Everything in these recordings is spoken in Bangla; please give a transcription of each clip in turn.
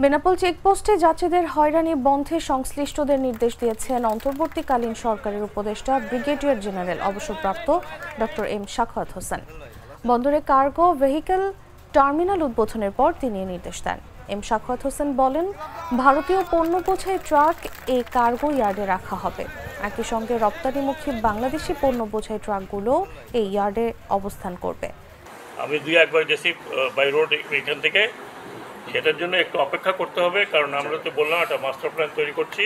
বেনাপোল চেকপোস্টে যাত্রীদের হয়রানি বন্ধে সংশ্লিষ্টদের নির্দেশ দিয়েছেন অন্তর্বর্তীকালীন সরকারের উপদেষ্টা ব্রিগেডিয়ার জেনারেল অবসরপ্রাপ্ত ডক্টর এম সাখাওয়াত হোসেন। বন্দরে কার্গো ভেহিকল টার্মিনাল উদ্বোধনের পর তিনি নির্দেশ দেন। এম সাখাওয়াত হোসেন বলেন, ভারতীয় পণ্য বোঝাই ট্রাক এই কার্গো ইয়ার্ডে রাখা হবে। একই সঙ্গে রপ্তানিমুখী বাংলাদেশি পণ্য বোঝাই ট্রাকগুলো এই ইয়ার্ডে অবস্থান করবে। আমি একবার গেছি বাই রোড এখান থেকে, সেটার জন্য একটু অপেক্ষা করতে হবে, কারণ আমরা তো বললাম একটা মাস্টার প্ল্যান তৈরি করছি।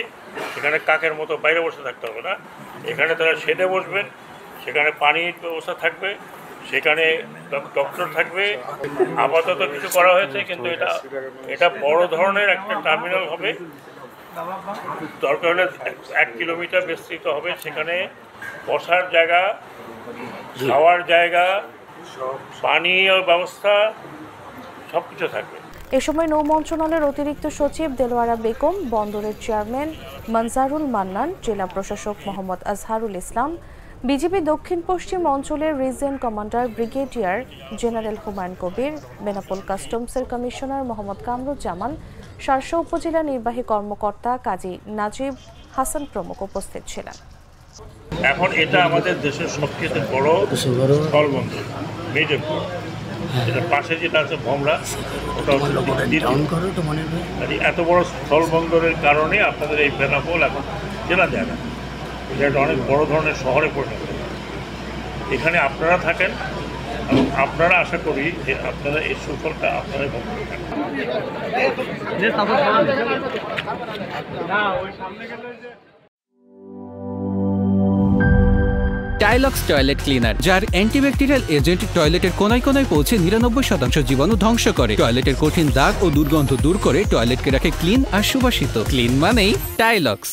সেখানে কাকের মতো বাইরে বসে থাকতে হবে না, এখানে তারা শেডে বসবেন, সেখানে পানির ব্যবস্থা থাকবে, সেখানে ডক্টর থাকবে। আপাতত কিছু করা হয়েছে, কিন্তু এটা বড় ধরনের একটা টার্মিনাল হবে। দরকার হলে 1 কিলোমিটার বিস্তৃত হবে। সেখানে বসার জায়গা, খাওয়ার জায়গা, পানীয় ব্যবস্থা সব কিছু থাকবে। এ সময় নৌ মন্ত্রণালয়ের অতিরিক্ত সচিব দেলোয়ারা বেগম, বন্দরের চেয়ারম্যান মনজারুল মান্নান, জেলা প্রশাসক মোহাম্মদ আজহারুল ইসলাম, বিজিবি দক্ষিণ পশ্চিম অঞ্চলের region commander brigadier general Humayun Kabir, Benapole কাস্টমসের কমিশনার মোহাম্মদ কামরুজ্জামান, শার্শা উপজেলা নির্বাহী কর্মকর্তা কাজী নাজিব হাসান প্রমুখ উপস্থিত ছিলেন। এখন এটা আমাদের দেশের সবচেয়ে বড় স্থলবন্দর, মেজর পোর্ট। এটার পাশে যেটা আছে ভমরা, ওটা এত বড় স্থলবন্দরের কারণে আপনাদের এই বেনাপোল এখন চেনা যায় না। এটা অনেক বড় ধরনের শহরে পরিণত। এখানে আপনারা থাকেন এবং আপনারা আশা করি যে আপনারা এই সুফলটা আপনারাই ভোগ করে থাকেন। টাইলক্স টয়লেট ক্লিনার, যার অ্যান্টিব্যাকটেরিয়াল এজেন্ট টয়লেটের কোনায় কোনায় পৌঁছে 99% জীবাণু ধ্বংস করে, টয়লেটের কঠিন দাগ ও দুর্গন্ধ দূর করে টয়লেটকে রাখে ক্লিন আর সুবাসিত। ক্লিন মানেই টাইলক্স।